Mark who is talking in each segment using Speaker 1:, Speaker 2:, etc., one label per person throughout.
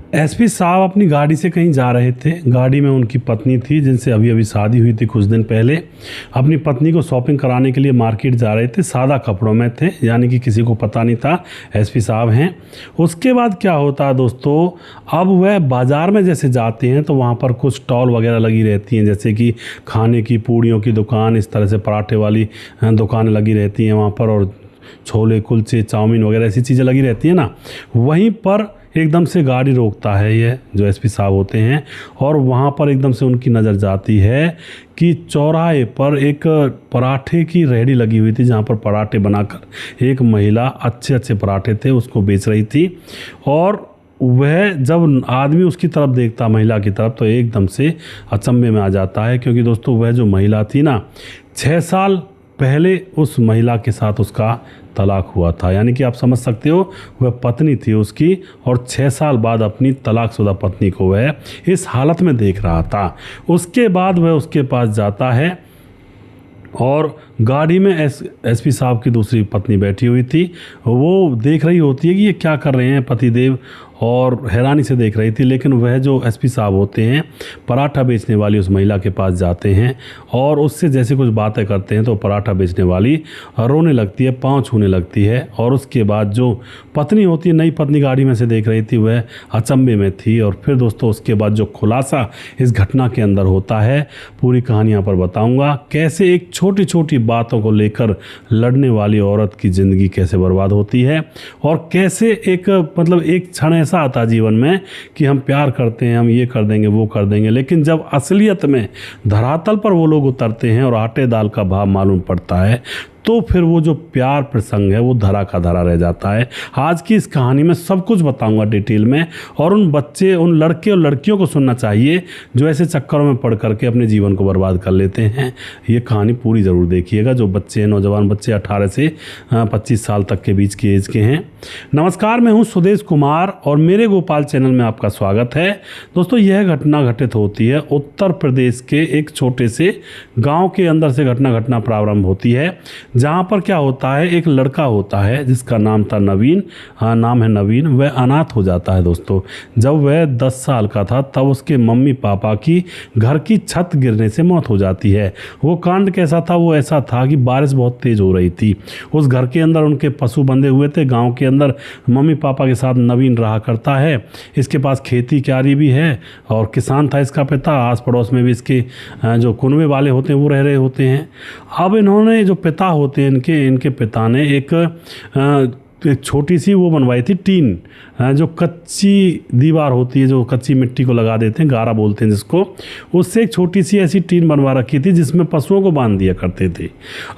Speaker 1: SP साहब अपनी गाड़ी से कहीं जा रहे थे। गाड़ी में उनकी पत्नी थी जिनसे अभी अभी शादी हुई थी कुछ दिन पहले। अपनी पत्नी को शॉपिंग कराने के लिए मार्केट जा रहे थे। सादा कपड़ों में थे, यानी कि किसी को पता नहीं था एसपी साहब हैं। उसके बाद क्या होता है दोस्तों, अब वह बाज़ार में जैसे जाते हैं तो वहाँ पर कुछ स्टॉल वगैरह लगी रहती हैं, जैसे कि खाने की, पूड़ियों की दुकान, इस तरह से पराठे वाली दुकानें लगी रहती हैं वहाँ पर, और छोले कुलचे चाउमीन वगैरह ऐसी चीज़ें लगी रहती हैं ना। वहीं पर एकदम से गाड़ी रोकता है ये जो एसपी साहब होते हैं, और वहाँ पर एकदम से उनकी नज़र जाती है कि चौराहे पर एक पराठे की रेहड़ी लगी हुई थी, जहाँ पर पराठे बनाकर एक महिला अच्छे अच्छे पराठे थे उसको बेच रही थी। और वह जब आदमी उसकी तरफ देखता, महिला की तरफ, तो एकदम से अचंभे में आ जाता है, क्योंकि दोस्तों वह जो महिला थी ना, 6 साल पहले उस महिला के साथ उसका तलाक हुआ था। यानी कि आप समझ सकते हो, वह पत्नी थी उसकी, और 6 साल बाद अपनी तलाकशुदा पत्नी को वह इस हालत में देख रहा था। उसके बाद वह उसके पास जाता है और गाड़ी में एसपी साहब की दूसरी पत्नी बैठी हुई थी। वो देख रही होती है कि ये क्या कर रहे हैं पतिदेव, और हैरानी से देख रही थी। लेकिन वह जो एसपी साहब होते हैं, पराठा बेचने वाली उस महिला के पास जाते हैं और उससे जैसे कुछ बातें करते हैं तो पराठा बेचने वाली रोने लगती है, पाँव छूने लगती है। और उसके बाद जो पत्नी होती है, नई पत्नी गाड़ी में से देख रही थी, वह अचंभे में थी। और फिर दोस्तों उसके बाद जो खुलासा इस घटना के अंदर होता है, पूरी कहानी यहाँ पर बताऊँगा। कैसे एक छोटी छोटी बातों को लेकर लड़ने वाली औरत की ज़िंदगी कैसे बर्बाद होती है, और कैसे एक एक क्षण ऐसा आता है जीवन में कि हम प्यार करते हैं, हम ये कर देंगे वो कर देंगे, लेकिन जब असलियत में धरातल पर वो लोग उतरते हैं और आटे दाल का भाव मालूम पड़ता है, तो फिर वो जो प्यार प्रसंग है वो धरा का धरा रह जाता है। आज की इस कहानी में सब कुछ बताऊंगा डिटेल में, और उन लड़के और लड़कियों को सुनना चाहिए जो ऐसे चक्करों में पड़ करके अपने जीवन को बर्बाद कर लेते हैं। ये कहानी पूरी ज़रूर देखिएगा। जो बच्चे, नौजवान बच्चे 18 से 25 साल तक के बीच की एज के हैं। नमस्कार, मैं हूँ सुदेश कुमार और मेरे गोपाल चैनल में आपका स्वागत है। दोस्तों, यह घटना घटित होती है उत्तर प्रदेश के एक छोटे से गाँव के अंदर से घटना प्रारंभ होती है, जहाँ पर क्या होता है, एक लड़का होता है जिसका नाम था नवीन, नाम है नवीन। वह अनाथ हो जाता है दोस्तों। जब वह 10 साल का था तब उसके मम्मी पापा की घर की छत गिरने से मौत हो जाती है। वो कांड कैसा था, वो ऐसा था कि बारिश बहुत तेज़ हो रही थी। उस घर के अंदर उनके पशु बंधे हुए थे। गाँव के अंदर मम्मी पापा के साथ नवीन रहा करता है। इसके पास खेती क्यारी भी है और किसान था इसका पिता। आस पड़ोस में भी इसके जो कुनबे वाले होते हैं वो रह रहे होते हैं। अब इन्होंने जो पिता होते हैं, इनके पिता ने एक छोटी सी वो बनवाई थी, टीन, जो कच्ची दीवार होती है, जो कच्ची मिट्टी को लगा देते हैं, गारा बोलते हैं जिसको, उससे एक छोटी सी ऐसी टीन बनवा रखी थी जिसमें पशुओं को बांध दिया करते थे।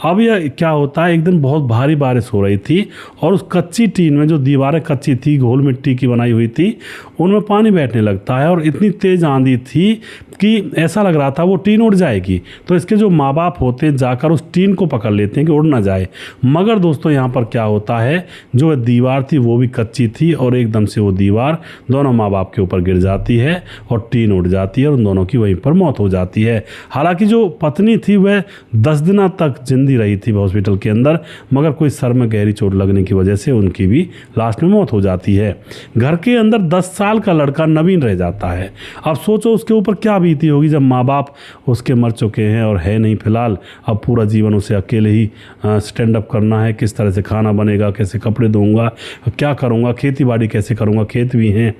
Speaker 1: अब यह क्या होता है, एक दिन बहुत भारी बारिश हो रही थी और उस कच्ची टीन में, जो दीवारें कच्ची थी, घोल मिट्टी की बनाई हुई थी, उनमें पानी बैठने लगता है। और इतनी तेज़ आंधी थी कि ऐसा लग रहा था वो टीन उड़ जाएगी। तो इसके जो माँ बाप होते हैं जाकर उस टीन को पकड़ लेते हैं कि उड़ ना जाए। मगर दोस्तों यहाँ पर क्या होता है, जो दीवार थी वो भी कच्ची थी और एकदम से वो दीवार दोनों माँ बाप के ऊपर गिर जाती है और टीन उड़ जाती है और उन दोनों की वहीं पर मौत हो जाती है। हालांकि जो पत्नी थी वह 10 दिन तक जिंदी रही थी हॉस्पिटल के अंदर, मगर कोई सर में गहरी चोट लगने की वजह से उनकी भी लास्ट में मौत हो जाती है। घर के अंदर 10 साल का लड़का नवीन रह जाता है। अब सोचो उसके ऊपर क्या बीती होगी जब माँ बाप उसके मर चुके हैं और है नहीं फिलहाल। अब पूरा जीवन उसे अकेले ही स्टैंड अप करना है। किस तरह से खाना बनेगा, कैसे कपड़े दूंगा, क्या करूंगा, खेती बाड़ी कैसे करूंगा, खेत भी हैं।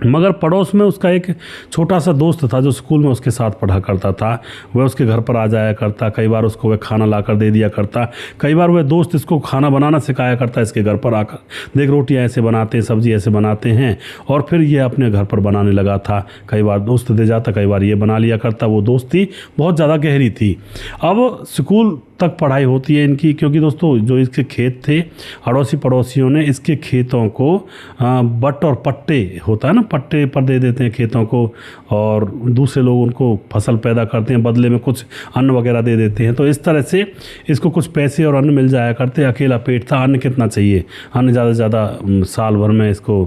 Speaker 1: मगर पड़ोस में उसका एक छोटा सा दोस्त था जो स्कूल में उसके साथ पढ़ा करता था। वह उसके घर पर आ जाया करता, कई बार उसको वह खाना ला कर दे दिया करता। कई बार वह दोस्त इसको खाना बनाना सिखाया करता इसके घर पर आकर, देख रोटियां ऐसे बनाते हैं, सब्जी ऐसे बनाते हैं। और फिर ये अपने घर पर बनाने लगा था। कई बार दोस्त दे जाता, कई बार ये बना लिया करता। वो दोस्ती बहुत ज़्यादा गहरी थी। अब स्कूल तक पढ़ाई होती है इनकी, क्योंकि दोस्तों जो इसके खेत थे, अड़ोसी पड़ोसियों ने इसके खेतों को बट और पट्टे होता है ना, पट्टे पर दे देते हैं खेतों को, और दूसरे लोग उनको फसल पैदा करते हैं, बदले में कुछ अन्न वगैरह दे देते हैं। तो इस तरह से इसको कुछ पैसे और अन्न मिल जाया करते। अकेला पेट था, अन्न कितना चाहिए, अन्न ज़्यादा से ज़्यादा साल भर में इसको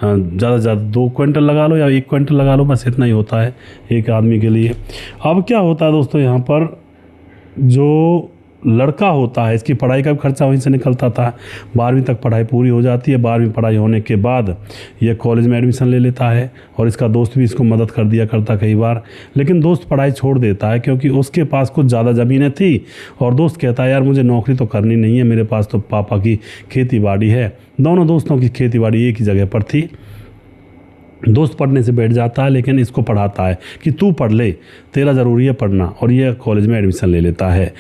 Speaker 1: ज़्यादा से ज़्यादा 2 क्विंटल लगा लो या 1 क्विंटल लगा लो, बस इतना ही होता है एक आदमी के लिए। अब क्या होता है दोस्तों, यहाँ पर जो लड़का होता है इसकी पढ़ाई का भी खर्चा वहीं से निकलता था। 12वीं तक पढ़ाई पूरी हो जाती है। 12वीं पढ़ाई होने के बाद ये कॉलेज में एडमिशन ले लेता है और इसका दोस्त भी इसको मदद कर दिया करता कई बार, लेकिन दोस्त पढ़ाई छोड़ देता है क्योंकि उसके पास कुछ ज़्यादा ज़मीनें थी और दोस्त कहता है यार मुझे नौकरी तो करनी नहीं है, मेरे पास तो पापा की खेती बाड़ी है। दोनों दोस्तों की खेती बाड़ी एक ही जगह पर थी। दोस्त पढ़ने से बैठ जाता है लेकिन इसको पढ़ाता है कि तू पढ़ ले, तेरा ज़रूरी है पढ़ना, और ये कॉलेज में एडमिशन ले लेता है।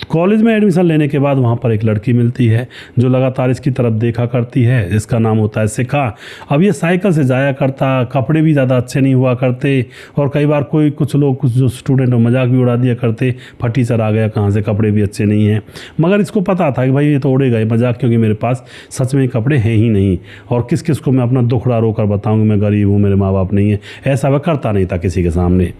Speaker 1: कॉलेज में एडमिशन लेने के बाद वहाँ पर एक लड़की मिलती है जो लगातार इसकी तरफ देखा करती है। इसका नाम होता है शिखा। अब ये साइकिल से जाया करता, कपड़े भी ज़्यादा अच्छे नहीं हुआ करते और कई बार कुछ लोग जो स्टूडेंट हो मजाक भी उड़ा दिया करते, फटी सर आ गया कहाँ से, कपड़े भी अच्छे नहीं हैं। मगर इसको पता था कि भाई ये तो उड़ेगा ही मजाक, क्योंकि मेरे पास सच में कपड़े हैं ही नहीं और किस किस को मैं अपना दुखड़ा रोकर बताऊँ कि मैं गरीब हूँ, मेरे माँ बाप नहीं है। ऐसा वह करता नहीं था किसी के सामने।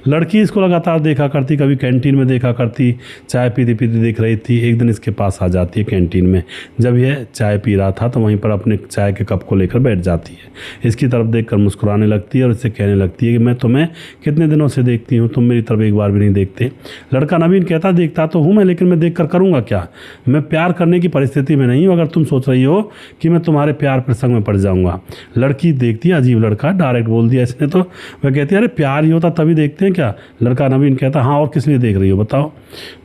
Speaker 1: लड़की इसको लगातार देखा करती, कभी कैंटीन में देखा करती, चाय पीती पीती देख रही थी। एक दिन इसके पास आ जाती है कैंटीन में। जब यह चाय पी रहा था तो वहीं पर अपने चाय के कप को लेकर बैठ जाती है। इसकी तरफ देखकर मुस्कुराने लगती है और इससे कहने लगती है कि मैं तुम्हें कितने दिनों से देखती हूँ, तुम मेरी तरफ एक बार भी नहीं देखते। लड़का नवीन कहता देखता तो हूँ मैं, लेकिन मैं देख कर करूँगा क्या, मैं प्यार करने की परिस्थिति में नहीं हूँ अगर तुम सोच रही हो कि मैं तुम्हारे प्यार प्रसंग में पड़ जाऊँगा। लड़की देखती है अजीब लड़का, डायरेक्ट बोल दिया इसने तो। वह कहती है अरे प्यार ही होता तभी देखते हैं क्या। लड़का नवीन कहता हाँ और किस लिए देख रही हो बताओ।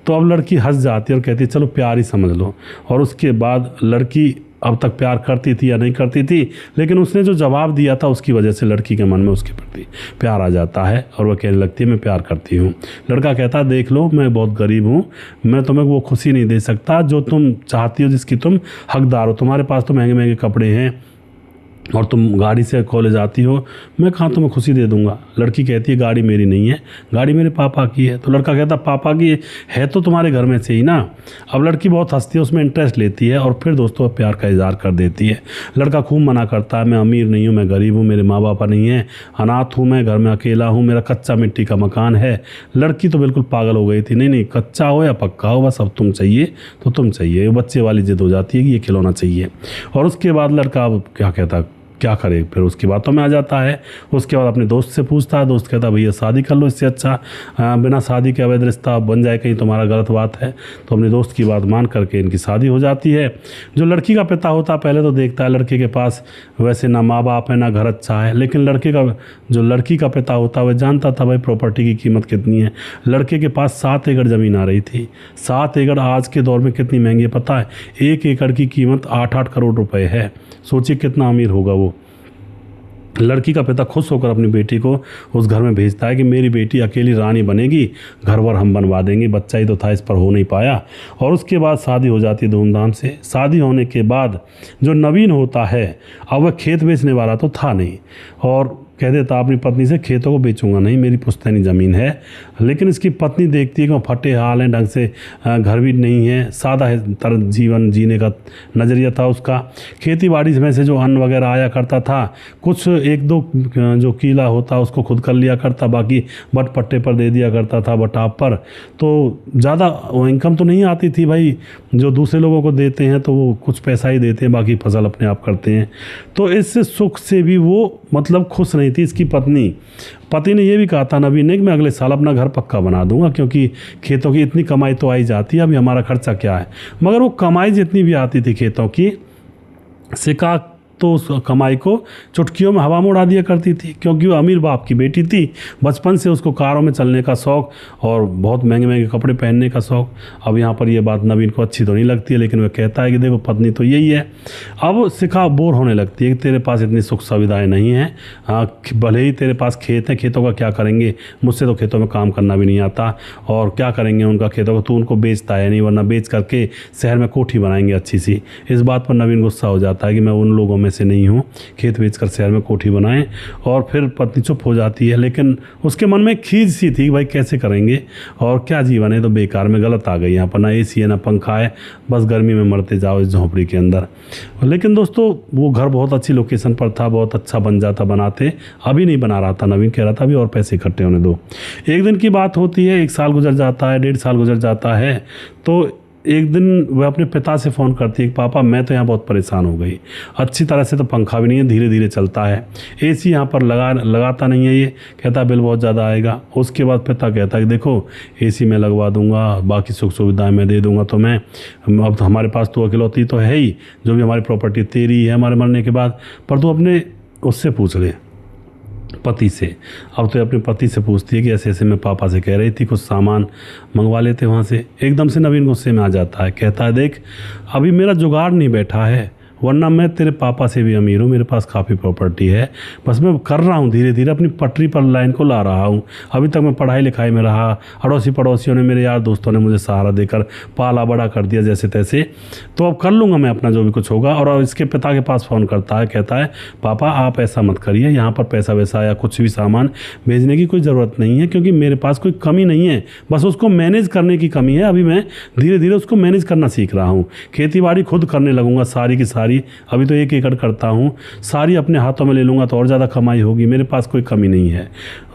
Speaker 1: तो अब लड़की हंस जाती है और कहती है चलो प्यार ही समझ लो। और उसके बाद लड़की अब तक प्यार करती थी या नहीं करती थी, लेकिन उसने जो जवाब दिया था उसकी वजह से लड़की के मन में उसके प्रति प्यार आ जाता है और वह कहने लगती है मैं प्यार करती हूँ। लड़का कहता है देख लो मैं बहुत गरीब हूँ, मैं तुम्हें वो खुशी नहीं दे सकता जो तुम चाहती हो, जिसकी तुम हकदार हो। तुम्हारे पास तो महंगे महंगे कपड़े हैं और तुम गाड़ी से कॉलेज आती हो, मैं कहाँ तुम्हें खुशी दे दूंगा। लड़की कहती है गाड़ी मेरी नहीं है, गाड़ी मेरे पापा की है। तो लड़का कहता पापा की है तो तुम्हारे घर में से ही ना। अब लड़की बहुत हंसती है, उसमें इंटरेस्ट लेती है और फिर दोस्तों प्यार का इजहार कर देती है। लड़का खूब मना करता है मैं अमीर नहीं हूँ, मैं गरीब हूँ, मेरे माँ बाप नहीं हैं, अनाथ हूँ, मैं घर में अकेला हूँ, मेरा कच्चा मिट्टी का मकान है। लड़की तो बिल्कुल पागल हो गई थी, नहीं नहीं कच्चा हो या पक्का हो बस अब तुम चाहिए तो तुम चाहिए। बच्चे वाली जिद हो जाती है कि ये खिलौना चाहिए। और उसके बाद लड़का अब क्या करे, फिर उसकी बातों में आ जाता है। उसके बाद अपने दोस्त से पूछता है, दोस्त कहता है भैया शादी कर लो, इससे अच्छा बिना शादी के अवैध रिश्ता बन जाए, कहीं तुम्हारा गलत बात है। तो अपने दोस्त की बात मान करके इनकी शादी हो जाती है। जो लड़की का पिता होता है पहले तो देखता है लड़के के पास वैसे ना माँ बाप है ना घर अच्छा है, लेकिन लड़की का पिता होता है वह जानता था भाई प्रॉपर्टी की कीमत कितनी है। लड़के के पास 7 एकड़ ज़मीन आ रही थी। 7 एकड़ आज के दौर में कितनी महंगी है पता है, 1 एकड़ की कीमत 8-8 करोड़ रुपए है। सोचिए कितना अमीर होगा वो। लड़की का पिता खुश होकर अपनी बेटी को उस घर में भेजता है कि मेरी बेटी अकेली रानी बनेगी, घर वर हम बनवा देंगे। बच्चा ही तो था, इस पर हो नहीं पाया। और उसके बाद शादी हो जाती है धूमधाम से। शादी होने के बाद जो नवीन होता है अब वह खेत बेचने वाला तो था नहीं और कह देता अपनी पत्नी से खेतों को बेचूंगा नहीं, मेरी पुश्तैनी ज़मीन है। लेकिन इसकी पत्नी देखती है कि वो फटे हाल हैं, ढंग से घर भी नहीं है, सादा है तरह जीवन जीने का नज़रिया था उसका। खेती बाड़ी में से जो अन्न वगैरह आया करता था, कुछ 1-2 जो कीला होता उसको खुद कर लिया करता, बाकी बट पट्टे पर दे दिया करता था, बटाप पर। तो ज़्यादा इनकम तो नहीं आती थी भाई, जो दूसरे लोगों को देते हैं तो वो कुछ पैसा ही देते हैं, बाकी फसल अपने आप करते हैं। तो इस सुख से भी वो मतलब खुश नहीं थी इसकी पति ने ये भी कहा था नवीन ने कि मैं अगले साल अपना घर पक्का बना दूंगा, क्योंकि खेतों की इतनी कमाई तो आई जाती है, अभी हमारा खर्चा क्या है। मगर वो कमाई जितनी भी आती थी खेतों की, शिखा तो उस कमाई को चुटकियों में हवा में उड़ा दिया करती थी, क्योंकि वो अमीर बाप की बेटी थी। बचपन से उसको कारों में चलने का शौक़ और बहुत महंगे महंगे कपड़े पहनने का शौक़। अब यहाँ पर ये बात नवीन को अच्छी तो नहीं लगती है, लेकिन वह कहता है कि देखो पत्नी तो यही है। अब शिखा बोर होने लगती है कि तेरे पास इतनी सुख सुविधाएँ नहीं हैं, भले ही तेरे पास खेत हैं, खेतों का क्या करेंगे, मुझसे तो खेतों में काम करना भी नहीं आता, और क्या करेंगे उनका खेतों को, तू उनको बेचता है नहीं, वरना बेच करके शहर में कोठी बनाएंगे अच्छी सी। इस बात पर नवीन गुस्सा हो जाता है कि मैं उन लोगों में से नहीं हूँ, खेत बेचकर शहर में कोठी बनाएं। और फिर पत्नी चुप हो जाती है, लेकिन उसके मन में खीज सी थी भाई कैसे करेंगे और क्या जीवन है, तो बेकार में गलत आ गई। यहाँ पर ना एसी है ना पंखा है, बस गर्मी में मरते जाओ इस झोंपड़ी के अंदर। लेकिन दोस्तों वो घर बहुत अच्छी लोकेशन पर था, बहुत अच्छा बन जाता बनाते, अभी नहीं बना रहा था। नवीन कह रहा था अभी और पैसे इकट्ठे होने दो। एक दिन की बात होती है, 1 साल गुजर जाता है, 1.5 साल गुजर जाता है। तो एक दिन वह अपने पिता से फ़ोन करती है कि पापा मैं तो यहाँ बहुत परेशान हो गई, अच्छी तरह से तो पंखा भी नहीं है, धीरे धीरे चलता है, एसी यहाँ पर लगाता नहीं है, ये कहता बिल बहुत ज़्यादा आएगा। उसके बाद पिता कहता है कि देखो एसी मैं लगवा दूंगा, बाकी सुख सुविधाएं मैं दे दूंगा, तो मैं अब तो हमारे पास तो अकेलौती तो है ही, जो भी हमारी प्रॉपर्टी तेरी है हमारे मरने के बाद, पर तू अपने उससे पूछ ले, पति से। अब तो अपने पति से पूछती है कि ऐसे ऐसे मैं पापा से कह रही थी कुछ सामान मंगवा लेते वहाँ से। एकदम से नवीन गुस्से में आ जाता है, कहता है देख अभी मेरा जुगाड़ नहीं बैठा है, वरना मैं तेरे पापा से भी अमीर हूँ, मेरे पास काफ़ी प्रॉपर्टी है, बस मैं कर रहा हूँ धीरे धीरे अपनी पटरी पर लाइन को ला रहा हूँ। अभी तक मैं पढ़ाई लिखाई में रहा, अड़ोसी पड़ोसियों ने, मेरे यार दोस्तों ने मुझे सहारा देकर पाला बड़ा कर दिया जैसे तैसे, तो अब कर लूँगा मैं अपना जो भी कुछ होगा। और इसके पिता के पास फ़ोन करता है, कहता है पापा आप ऐसा मत करिए, यहाँ पर पैसा वैसा या कुछ भी सामान भेजने की कोई ज़रूरत नहीं है, क्योंकि मेरे पास कोई कमी नहीं है, बस उसको मैनेज करने की कमी है। अभी मैं धीरे धीरे उसको मैनेज करना सीख रहा हूँ, खेती बाड़ी खुद करने लगूंगा सारी की सारी, अभी तो 1 एकड़ करता हूँ, सारी अपने हाथों में ले लूँगा तो और ज़्यादा कमाई होगी, मेरे पास कोई कमी नहीं है।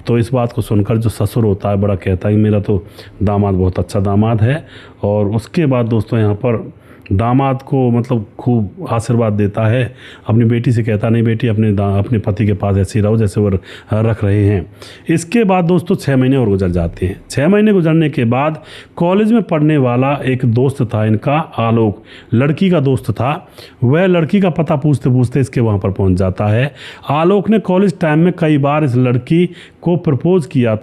Speaker 1: तो इस बात को सुनकर जो ससुर होता है बड़ा कहता है मेरा तो दामाद बहुत अच्छा दामाद है। और उसके बाद दोस्तों यहाँ पर दामाद को मतलब खूब आशीर्वाद देता है, अपनी बेटी से कहता नहीं बेटी अपने पति के पास ऐसे ही रहो जैसे वो रख रहे हैं। इसके बाद दोस्तों 6 महीने और गुजर जाते हैं। 6 महीने गुजरने के बाद कॉलेज में पढ़ने वाला एक दोस्त था इनका, आलोक, लड़की का दोस्त था, वह लड़की का पता पूछते पूछते इसके वहाँ पर पहुँच जाता है। आलोक ने कॉलेज टाइम में कई बार इस लड़की को प्रपोज़ किया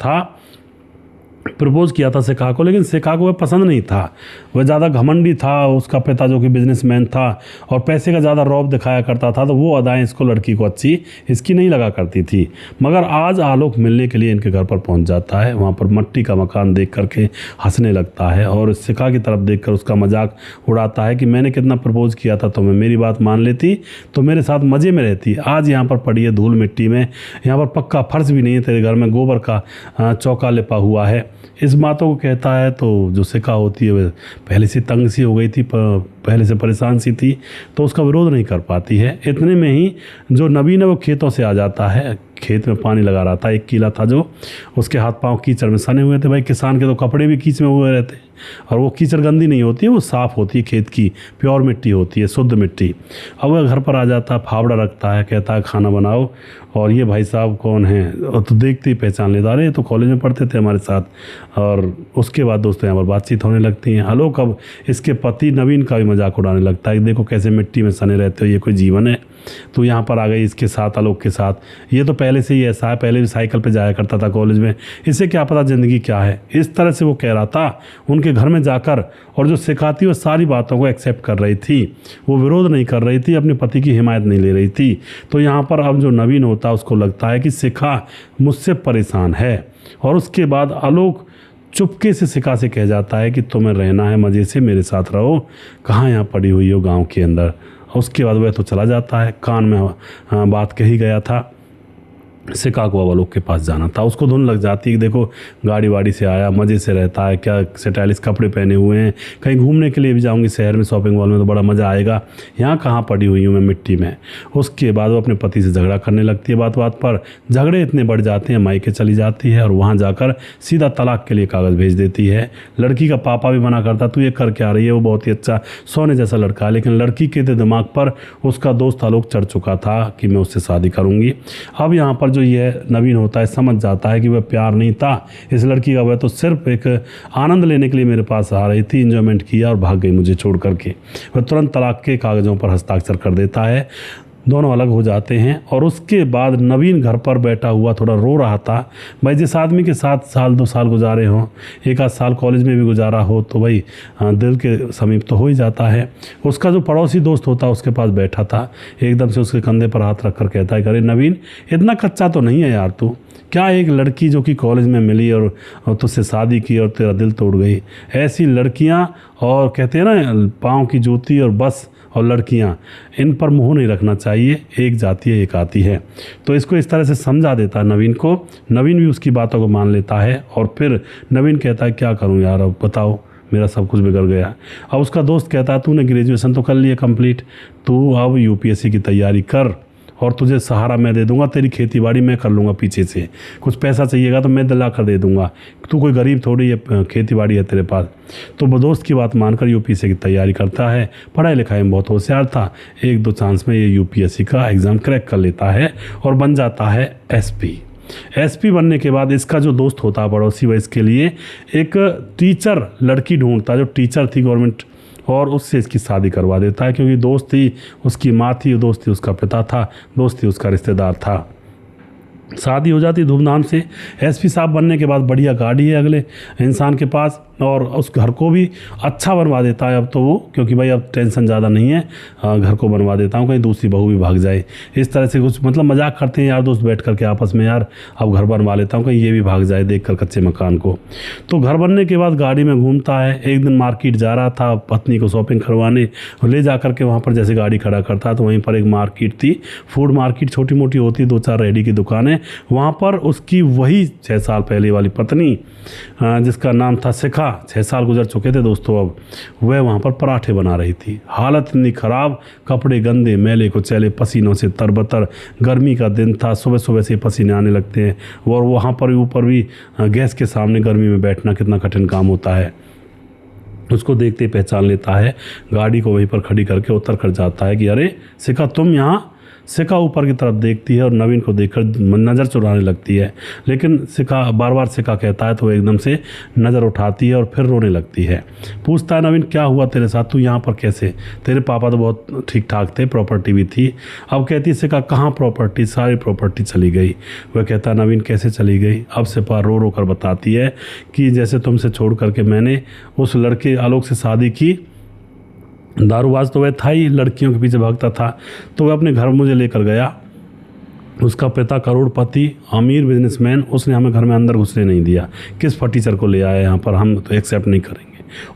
Speaker 1: था शिखा को, लेकिन शिखा को वह पसंद नहीं था, वह ज़्यादा घमंडी था, उसका पिता जो कि बिजनेसमैन था और पैसे का ज़्यादा रौब दिखाया करता था, तो वो अदाएँ इसको लड़की को अच्छी इसकी नहीं लगा करती थी। मगर आज आलोक मिलने के लिए इनके घर पर पहुंच जाता है, वहाँ पर मट्टी का मकान देख करके हंसने लगता है और शिखा की तरफ देखकर उसका मजाक उड़ाता है कि मैंने कितना प्रपोज किया था, तो मैं मेरी बात मान लेती तो मेरे साथ मज़े में रहती, आज यहाँ पर पड़ी है धूल मिट्टी में, यहाँ पर पक्का फर्श भी नहीं है, तेरे घर में गोबर का चौका लिपा हुआ है। इस बातों को कहता है तो जो शिखा होती है वह पहले से तंग सी हो गई थी, पहले से परेशान सी थी, तो उसका विरोध नहीं कर पाती है। इतने में ही जो नवीन है वो खेतों से आ जाता है, खेत में पानी लगा रहा था, एक कीला था जो उसके हाथ पांव कीचड़ में सने हुए थे। भाई किसान के तो कपड़े भी कीच में हुए रहते हैं और वो कीचड़ गंदी नहीं होती है, वो साफ़ होती है, खेत की प्योर मिट्टी होती है, शुद्ध मिट्टी। अब वह घर पर आ जाता है, फावड़ा रखता है, कहता है खाना बनाओ, और ये भाई साहब कौन हैं, और तो देखते ही पहचान लेता, अरे तो कॉलेज में पढ़ते थे हमारे साथ। और उसके बाद दोस्तों यहाँ पर बातचीत होने लगती है। आलोक अब इसके पति नवीन का भी मजाक उड़ाने लगता है, देखो कैसे मिट्टी में सने रहते हो, ये कोई जीवन है। तो यहाँ पर आ गई इसके साथ, आलोक के साथ, ये तो पहले से ही ऐसा है, पहले भी साइकिल पे जाया करता था कॉलेज में, इसे क्या पता ज़िंदगी क्या है, इस तरह से वो कह रहा था उनके घर में जाकर। और जो सिखाती वो सारी बातों को एक्सेप्ट कर रही थी, वो विरोध नहीं कर रही थी, अपने पति की हिमायत नहीं ले रही थी। तो यहाँ पर अब जो नवीन होता है उसको लगता है कि शिखा मुझसे परेशान है। और उसके बाद आलोक चुपके से शिखा से कह जाता है कि तुम्हें रहना है मज़े से, मेरे साथ रहो, कहाँ यहाँ पड़ी हुई हो गाँव के अंदर। उसके बाद वह तो चला जाता है, कान में बात कही गया था, शिखा को अब आलोक के पास जाना था। उसको धुन लग जाती है कि देखो गाड़ी वाड़ी से आया, मज़े से रहता है, क्या स्टाइलिश कपड़े पहने हुए हैं, कहीं घूमने के लिए भी जाऊंगी शहर में, शॉपिंग मॉल में तो बड़ा मज़ा आएगा, यहाँ कहाँ पड़ी हुई हूँ मैं मिट्टी में। उसके बाद वो अपने पति से झगड़ा करने लगती है, बात बात पर झगड़े इतने बढ़ जाते हैं, मायके चली जाती है और वहाँ जाकर सीधा तलाक के लिए कागज़ भेज देती है। लड़की का पापा भी मना करता, तू ये कर क्या रही है, वो बहुत ही अच्छा सोने जैसा लड़का है, लेकिन लड़की के दिमाग पर उसका दोस्त आलोक चढ़ चुका था कि मैं उससे शादी करूँगी। अब यहाँ पर जो ये नवीन होता है समझ जाता है कि वह प्यार नहीं था इस लड़की का, वह तो सिर्फ एक आनंद लेने के लिए मेरे पास आ रही थी, एंजॉयमेंट किया और भाग गई मुझे छोड़ करके। वह तुरंत तलाक के कागज़ों पर हस्ताक्षर कर देता है, दोनों अलग हो जाते हैं। और उसके बाद नवीन घर पर बैठा हुआ थोड़ा रो रहा था। भाई जिस आदमी के साथ 1-2 साल गुजारे हों, 1 आध साल कॉलेज में भी गुजारा हो, तो भाई दिल के समीप तो हो ही जाता है। उसका जो पड़ोसी दोस्त होता है उसके पास बैठा था, एकदम से उसके कंधे पर हाथ रख कर कहता है, अरे नवीन इतना कच्चा तो नहीं है यार तू, क्या एक लड़की जो कि कॉलेज में मिली और तुझसे शादी की और तेरा दिल तोड़ गई, ऐसी लड़कियां, और कहते हैं ना पाँव की जूती और बस और लड़कियां, इन पर मोह नहीं रखना चाहिए, एक जाती है एक आती है। तो इसको इस तरह से समझा देता है नवीन को। नवीन भी उसकी बातों को मान लेता है और फिर नवीन कहता है क्या करूं यार, अब बताओ मेरा सब कुछ बिगड़ गया। अब उसका दोस्त कहता है तूने ग्रेजुएशन तो कर लिया कंप्लीट, तू अब यूपीएससी की तैयारी कर और तुझे सहारा मैं दे दूंगा, तेरी खेती बाड़ी मैं कर लूँगा पीछे से, कुछ पैसा चाहिएगा तो मैं दिला कर दे दूंगा, तू कोई गरीब थोड़ी है, खेती बाड़ी है तेरे पास। तो वो दोस्त की बात मानकर यूपीएससी की तैयारी करता है। पढ़ाई लिखाई में बहुत होशियार था, 1-2 चांस में ये यूपीएससी का एग्ज़ाम क्रैक कर लेता है और बन जाता है एसपी बनने के बाद इसका जो दोस्त होता है पड़ोसी, वह इसके लिए एक टीचर लड़की ढूंढता है जो टीचर थी गवर्नमेंट, और उससे इसकी शादी करवा देता है, क्योंकि दोस्त थी उसकी माँ थी, दोस्त थी उसका पिता था, दोस्त थी उसका रिश्तेदार था। शादी हो जाती धूमधाम से। एसपी साहब बनने के बाद बढ़िया गाड़ी है अगले इंसान के पास, और उस घर को भी अच्छा बनवा देता है अब तो वो, क्योंकि भाई अब टेंशन ज़्यादा नहीं है, घर को बनवा देता हूँ, कहीं दूसरी बहू भी भाग जाए, इस तरह से कुछ मतलब मजाक करते हैं यार दोस्त बैठ करके आपस में, यार अब घर बनवा लेता हूँ कहीं ये भी भाग जाए देख कर कच्चे मकान को। तो घर बनने के बाद गाड़ी में घूमता है। एक दिन मार्केट जा रहा था पत्नी को शॉपिंग करवाने, ले जा करके वहाँ पर जैसे गाड़ी खड़ा करता तो वहीं पर एक मार्केट थी, फूड मार्केट छोटी मोटी होती, 2-4 रेहड़ी की दुकानें। वहाँ पर उसकी वही 6 साल पहले वाली पत्नी, जिसका नाम था शिखा, 6 साल गुजर चुके थे दोस्तों, अब वह वहाँ पर पराठे बना रही थी। हालत इतनी ख़राब, कपड़े गंदे मैले कुचैले, पसीनों से तरबतर, गर्मी का दिन था, सुबह सुबह से पसीने आने लगते हैं, और वहाँ पर ऊपर भी गैस के सामने गर्मी में बैठना कितना कठिन काम होता है। उसको देखते ही पहचान लेता है, गाड़ी को वहीं पर खड़ी करके उतर कर जाता है कि अरे शिखा तुम यहाँ। शिखा ऊपर की तरफ देखती है और नवीन को देखकर नज़र चुराने लगती है, लेकिन शिखा बार बार शिखा कहता है तो वो एकदम से नज़र उठाती है और फिर रोने लगती है। पूछता है नवीन क्या हुआ तेरे साथ, तू यहाँ पर कैसे, तेरे पापा तो बहुत ठीक ठाक थे, प्रॉपर्टी भी थी। अब कहती शिखा कहाँ प्रॉपर्टी, सारी प्रॉपर्टी चली गई। वह कहता है नवीन कैसे चली गई। अब शिखा रो रो कर बताती है कि जैसे तुमसे छोड़ करके मैंने उस लड़के आलोक से शादी की, दारूबाज तो वह था ही, लड़कियों के पीछे भागता था, तो वह अपने घर मुझे लेकर गया। उसका पिता करोड़पति अमीर बिजनेसमैन, उसने हमें घर में अंदर घुसने नहीं दिया। किस फटीचर को ले आया यहाँ पर, हम तो एक्सेप्ट नहीं करेंगे।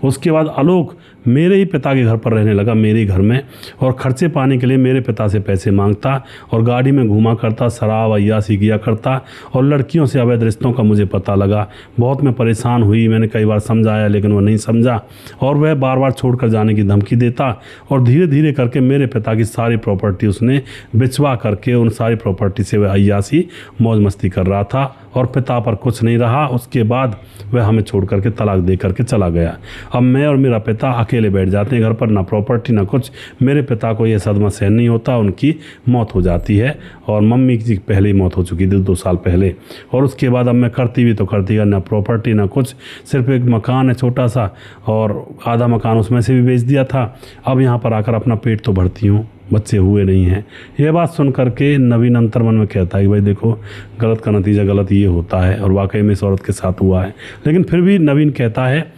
Speaker 1: उसके बाद आलोक मेरे ही पिता के घर पर रहने लगा, मेरे ही घर में, और खर्चे पाने के लिए मेरे पिता से पैसे मांगता और गाड़ी में घूमा करता, शराब अय्याशी किया करता, और लड़कियों से अवैध रिश्तों का मुझे पता लगा। बहुत मैं परेशान हुई, मैंने कई बार समझाया लेकिन वह नहीं समझा, और वह बार बार छोड़ कर जाने की धमकी देता, और धीरे धीरे करके मेरे पिता की सारी प्रॉपर्टी उसने बिचवा करके उन सारी प्रॉपर्टी से वह अय्याशी मौज मस्ती कर रहा था, और पिता पर कुछ नहीं रहा। उसके बाद वह हमें छोड़ करके तलाक दे करके चला गया। अब मैं और मेरा पिता अकेले बैठ जाते हैं घर पर, ना प्रॉपर्टी ना कुछ। मेरे पिता को यह सदमा सहन नहीं होता, उनकी मौत हो जाती है, और मम्मी की पहले ही मौत हो चुकी थी 2 साल पहले। और उसके बाद अब मैं करती भी तो करती है, ना प्रॉपर्टी ना कुछ, सिर्फ एक मकान है छोटा सा, और आधा मकान उसमें से भी बेच दिया था। अब यहाँ पर आकर अपना पेट तो भरती हूँ, बच्चे हुए नहीं हैं। यह बात सुन करके नवीन अंतर्मन में कहता है कि भाई देखो गलत का नतीजा गलत ये होता है, और वाकई में इस औरत के साथ हुआ है। लेकिन फिर भी नवीन कहता है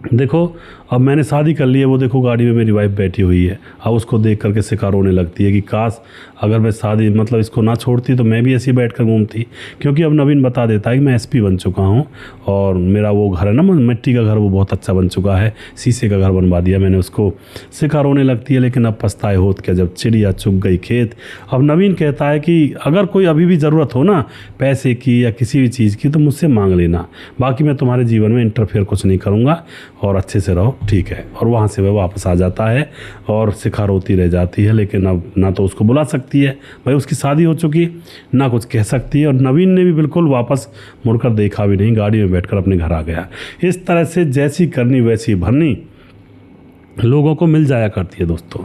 Speaker 1: देखो अब मैंने शादी कर ली है, वो देखो गाड़ी में मेरी वाइफ बैठी हुई है। अब उसको देख करके शिखा रोने लगती है कि काश अगर मैं शादी मतलब इसको ना छोड़ती तो मैं भी ऐसे ही बैठ कर घूमती, क्योंकि अब नवीन बता देता है कि मैं एसपी बन चुका हूँ, और मेरा वो घर है ना मिट्टी का घर, वो बहुत अच्छा बन चुका है, शीशे का घर बनवा दिया मैंने उसको। शिखा रोने लगती है, लेकिन अब पछताए होत क्या जब चिड़िया चुग गई खेत। अब नवीन कहता है कि अगर कोई अभी भी ज़रूरत हो ना पैसे की या किसी भी चीज़ की तो मुझसे मांग लेना, बाकी मैं तुम्हारे जीवन में इंटरफेयर कुछ नहीं करूँगा, और अच्छे से रहो, ठीक है। और वहाँ से वह वापस आ जाता है, और शिखा रोती रह जाती है, लेकिन अब ना तो उसको बुला सकती है, भाई उसकी शादी हो चुकी, ना कुछ कह सकती है। और नवीन ने भी बिल्कुल वापस मुड़कर देखा भी नहीं, गाड़ी में बैठकर अपने घर आ गया। इस तरह से जैसी करनी वैसी भरनी लोगों को मिल जाया करती है दोस्तों।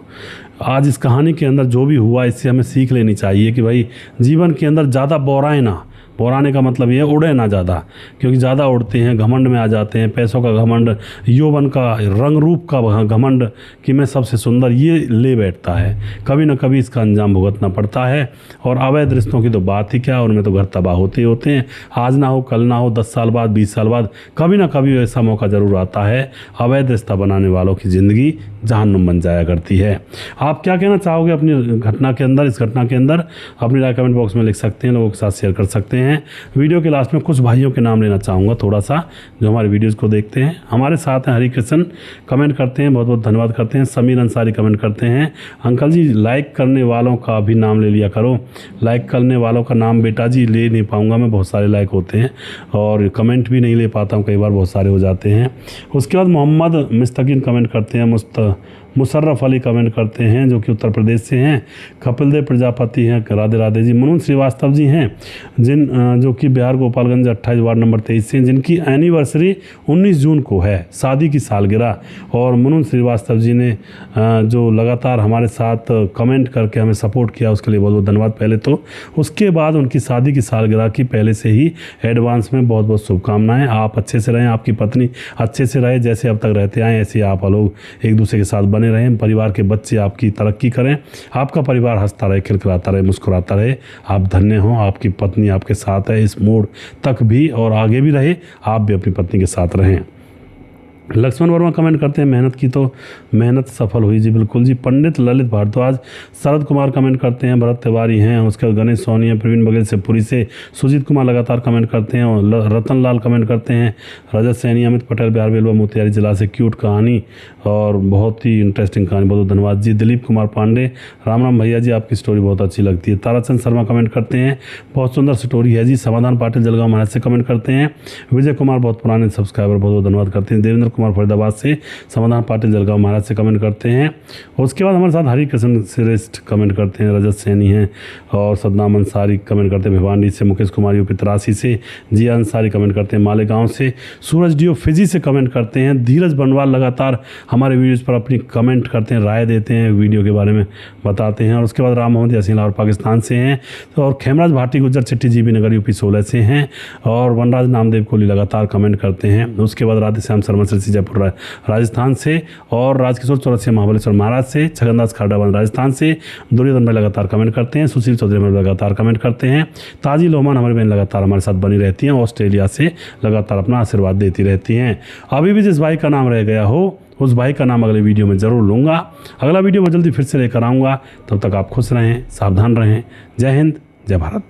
Speaker 1: आज इस कहानी के अंदर जो भी हुआ इससे हमें सीख लेनी चाहिए कि भाई जीवन के अंदर ज़्यादा बोराए ना, बोराने का मतलब ये है उड़े ना ज़्यादा, क्योंकि ज़्यादा उड़ते हैं घमंड में आ जाते हैं, पैसों का घमंड, यौवन का रंग रूप का घमंड कि मैं सबसे सुंदर, ये ले बैठता है। कभी ना कभी इसका अंजाम भुगतना पड़ता है। और अवैध रिश्तों की तो बात ही क्या, उनमें तो घर तबाह होते ही होते हैं। आज ना हो कल ना हो, 10 साल बाद 20 साल बाद कभी ना कभी ऐसा मौका ज़रूर आता है। अवैध रिश्ता बनाने वालों की ज़िंदगी जहन्नुम बन जाया करती है। आप क्या कहना चाहोगे अपनी घटना के अंदर, इस घटना के अंदर अपनी राय कमेंट बॉक्स में लिख सकते हैं, लोगों के साथ शेयर कर सकते हैं। वीडियो के लास्ट में कुछ भाइयों के नाम लेना चाहूँगा थोड़ा सा, जो हमारे वीडियोज़ को देखते हैं। हमारे साथ हैं हरिकृष्ण, कमेंट करते हैं, बहुत बहुत धन्यवाद करते हैं। समीर अंसारी कमेंट करते हैं, अंकल जी लाइक करने वालों का भी नाम ले लिया करो। लाइक करने वालों का नाम बेटा जी ले नहीं पाऊँगा मैं, बहुत सारे लाइक होते हैं, और कमेंट भी नहीं ले पाता हूँ, कई बार बहुत सारे हो जाते हैं। उसके बाद मोहम्मद मुस्तकीन कमेंट करते हैं, मुशर्रफ अली कमेंट करते हैं जो कि उत्तर प्रदेश से हैं। कपिल देव प्रजापति हैं, राधे राधे जी। मनोज श्रीवास्तव जी हैं जो कि बिहार गोपालगंज 28 वार्ड नंबर 23 से हैं, जिनकी एनिवर्सरी 19 जून को है, शादी की सालगिरह। और मनोज श्रीवास्तव जी ने जो लगातार हमारे साथ कमेंट करके हमें सपोर्ट किया, उसके लिए बहुत बहुत धन्यवाद पहले तो। उसके बाद उनकी शादी की सालगिरह की पहले से ही एडवांस में बहुत बहुत शुभकामनाएं। आप अच्छे से रहें, आपकी पत्नी अच्छे से रहे, जैसे अब तक रहते आए ऐसे आप लोग एक दूसरे के साथ बने रहें, परिवार के बच्चे आपकी तरक्की करें, आपका परिवार हंसता रहे, खिलखिलाता रहे, मुस्कुराता रहे, आप धन्य हों, आपकी पत्नी आपके साथ है इस मोड़ तक भी और आगे भी रहे, आप भी अपनी पत्नी के साथ रहें। लक्ष्मण वर्मा कमेंट करते हैं मेहनत की तो मेहनत सफल हुई जी, बिल्कुल जी। पंडित ललित भारद्वाज, शरद कुमार कमेंट करते हैं, भरत तिवारी हैं, उसके बाद गणेश सोनी है, प्रवीण बघेल से पुरी से, सुजीत कुमार लगातार कमेंट करते हैं, और रतन लाल कमेंट करते हैं, रजत सैनी, अमित पटेल बिहार बेलवा मोतिहारी जिला से, क्यूट कहानी और बहुत ही इंटरेस्टिंग कहानी, बहुत बहुत धन्यवाद जी। दिलीप कुमार पांडे, राम राम भैया जी, आपकी स्टोरी बहुत अच्छी लगती है। ताराचंद शर्मा कमेंट करते हैं, बहुत सुंदर स्टोरी है जी। समाधान पाटिल जलगांव महाराज से कमेंट करते हैं। विजय कुमार बहुत पुराने सब्सक्राइबर, बहुत बहुत धन्यवाद करते हैं। देवेंद्र कुमार फरीदाबाद से, समाधान पाटिल जलगांव महाराज से कमेंट करते हैं। उसके बाद हमारे साथ हरि कृष्ण श्रेष्ठ कमेंट करते हैं, रजत सैनी हैं, और सदनाम अंसारी कमेंट करते हैं भिवानी से, मुकेश कुमार यूपी 83 से, जिया अंसारी कमेंट करते हैं मालेगांव से, सूरज डीओ फिजी से कमेंट करते हैं। धीरज बनवाल लगातार हमारे वीडियोज़ पर अपनी कमेंट करते हैं, राय देते हैं, वीडियो के बारे में बताते हैं। और उसके बाद राम मोहम्मद यासीन और पाकिस्तान से हैं, और खेमराज भाटी गुज्जर चिट्ठी जीबी नगर यूपी 16 से हैं, और वनराज नामदेव कोहली लगातार कमेंट करते हैं। उसके बाद राधेश्याम शर्मा श्री जयपुर राजस्थान से, और राजकिशोर चौरसिया महाबलेश्वर महाराज से, छगनदास खारडावन राजस्थान से, दुर्योधन में लगातार कमेंट करते हैं, सुशील चौधरी में लगातार कमेंट करते हैं, ताजी लोहमान हमारी बहन लगातार हमारे साथ बनी रहती हैं, ऑस्ट्रेलिया से लगातार अपना आशीर्वाद देती रहती हैं। अभी भी जिस भाई का नाम रह गया हो उस भाई का नाम अगले वीडियो में ज़रूर लूँगा। अगला वीडियो मैं जल्दी फिर से लेकर आऊँगा, तब तक आप खुश रहें, सावधान रहें। जय हिंद, जय भारत।